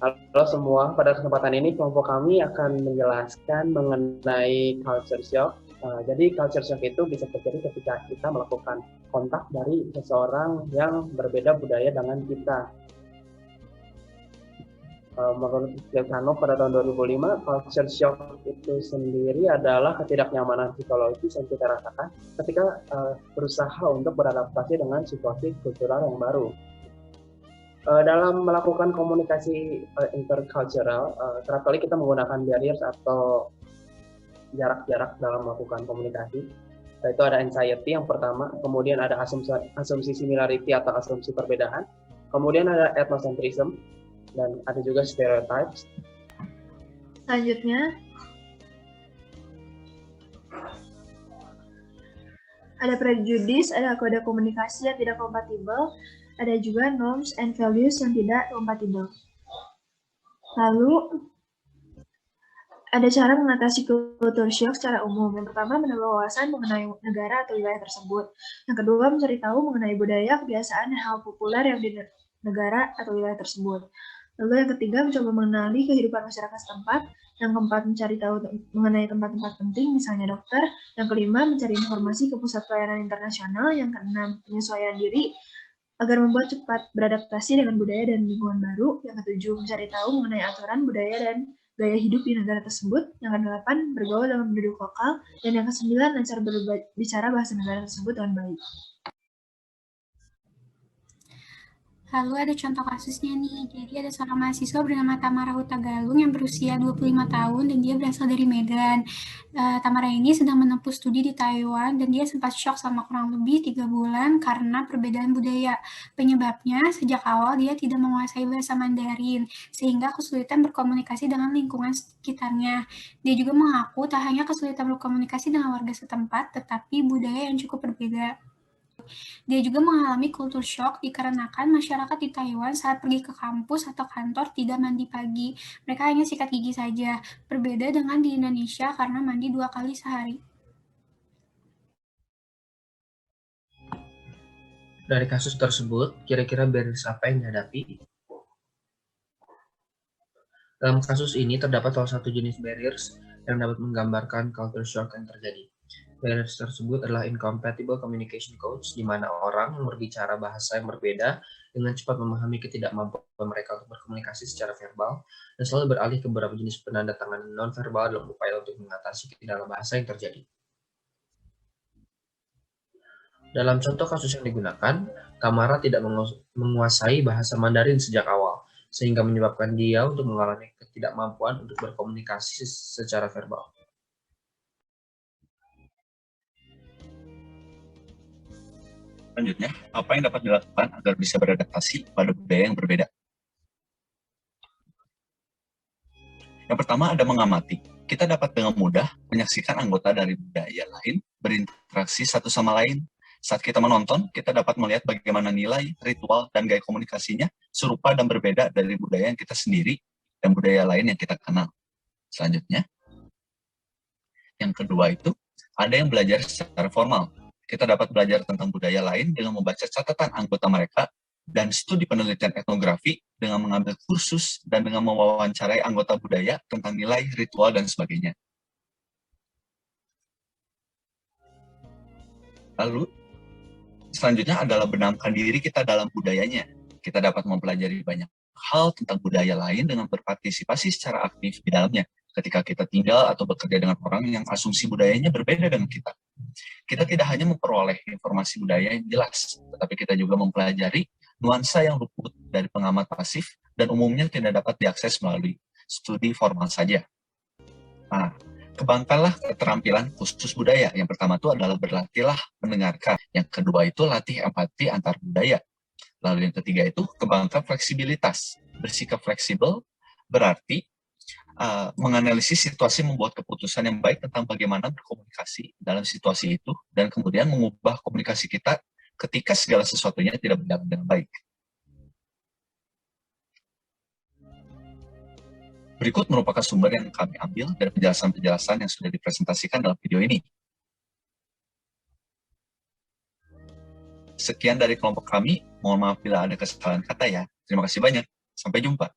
Halo semua, pada kesempatan ini kelompok kami akan menjelaskan mengenai culture shock. Jadi culture shock itu bisa terjadi ketika kita melakukan kontak dari seseorang yang berbeda budaya dengan kita. Menurut Plekhanov pada tahun 2005, culture shock itu sendiri adalah ketidaknyamanan psikologis yang kita rasakan ketika berusaha untuk beradaptasi dengan situasi kultural yang baru. Dalam melakukan komunikasi intercultural, kerap kali kita menggunakan barriers atau jarak-jarak dalam melakukan komunikasi. Itu ada anxiety yang pertama, kemudian ada asumsi similarity atau asumsi perbedaan, kemudian ada ethnocentrism, dan ada juga stereotypes. Selanjutnya, ada prejudice, ada kode komunikasi yang tidak kompatibel, ada juga norms and values yang tidak kompatibel. Lalu, ada cara mengatasi culture shock secara umum. Yang pertama, menambah wawasan mengenai negara atau wilayah tersebut. Yang kedua, mencari tahu mengenai budaya, kebiasaan, dan hal populer yang di negara atau wilayah tersebut. Lalu yang ketiga, mencoba mengenali kehidupan masyarakat setempat. Yang keempat, mencari tahu mengenai tempat-tempat penting, misalnya dokter. Yang kelima, mencari informasi ke pusat pelayanan internasional. Yang keenam, penyesuaian diri agar membuat cepat beradaptasi dengan budaya dan lingkungan baru. Yang ketujuh, mencari tahu mengenai aturan budaya dan gaya hidup di negara tersebut. Yang kedelapan, bergaul dengan penduduk lokal. Dan yang kesembilan, lancar berbicara bahasa negara tersebut dengan baik. Lalu ada contoh kasusnya nih. Jadi ada seorang mahasiswa bernama Tamara Hutagalung yang berusia 25 tahun dan dia berasal dari Medan. Tamara ini sedang menempuh studi di Taiwan dan dia sempat shock sama kurang lebih 3 bulan karena perbedaan budaya. Penyebabnya sejak awal dia tidak menguasai bahasa Mandarin sehingga kesulitan berkomunikasi dengan lingkungan sekitarnya. Dia juga mengaku tak hanya kesulitan berkomunikasi dengan warga setempat tetapi budaya yang cukup berbeda. Dia juga mengalami culture shock dikarenakan masyarakat di Taiwan saat pergi ke kampus atau kantor tidak mandi pagi. Mereka hanya sikat gigi saja, berbeda dengan di Indonesia karena mandi 2 kali sehari. Dari kasus tersebut, kira-kira barriers apa yang dihadapi? Dalam kasus ini terdapat salah satu jenis barriers yang dapat menggambarkan culture shock yang terjadi. Barriers tersebut adalah incompatible communication codes, di mana orang yang berbicara bahasa yang berbeda dengan cepat memahami ketidakmampuan mereka untuk berkomunikasi secara verbal dan selalu beralih ke beberapa jenis penanda tangan non-verbal dalam upaya untuk mengatasi kendala bahasa yang terjadi. Dalam contoh kasus yang digunakan, Tamara tidak menguasai bahasa Mandarin sejak awal, sehingga menyebabkan dia untuk mengalami ketidakmampuan untuk berkomunikasi secara verbal. Selanjutnya, apa yang dapat dilakukan agar bisa beradaptasi pada budaya yang berbeda? Yang pertama ada mengamati. Kita dapat dengan mudah menyaksikan anggota dari budaya lain berinteraksi satu sama lain. Saat kita menonton, kita dapat melihat bagaimana nilai, ritual, dan gaya komunikasinya serupa dan berbeda dari budaya yang kita sendiri dan budaya lain yang kita kenal. Selanjutnya, yang kedua itu, ada yang belajar secara formal. Kita dapat belajar tentang budaya lain dengan membaca catatan anggota mereka dan studi penelitian etnografi dengan mengambil kursus dan dengan mewawancarai anggota budaya tentang nilai, ritual, dan sebagainya. Lalu, selanjutnya adalah benamkan diri kita dalam budayanya. Kita dapat mempelajari banyak hal tentang budaya lain dengan berpartisipasi secara aktif di dalamnya. Ketika kita tinggal atau bekerja dengan orang yang asumsi budayanya berbeda dengan kita. Kita tidak hanya memperoleh informasi budaya yang jelas, tetapi kita juga mempelajari nuansa yang luput dari pengamat pasif dan umumnya tidak dapat diakses melalui studi formal saja. Nah, kembangkanlah keterampilan khusus budaya. Yang pertama itu adalah berlatihlah mendengarkan. Yang kedua itu latih empati antar budaya. Lalu yang ketiga itu kembangkan fleksibilitas. Bersikap fleksibel berarti menganalisis situasi, membuat keputusan yang baik tentang bagaimana berkomunikasi dalam situasi itu, dan kemudian mengubah komunikasi kita ketika segala sesuatunya tidak berjalan dengan baik. Berikut merupakan sumber yang kami ambil dari penjelasan-penjelasan yang sudah dipresentasikan dalam video ini. Sekian dari kelompok kami, mohon maaf bila ada kesalahan kata ya. Terima kasih banyak, sampai jumpa.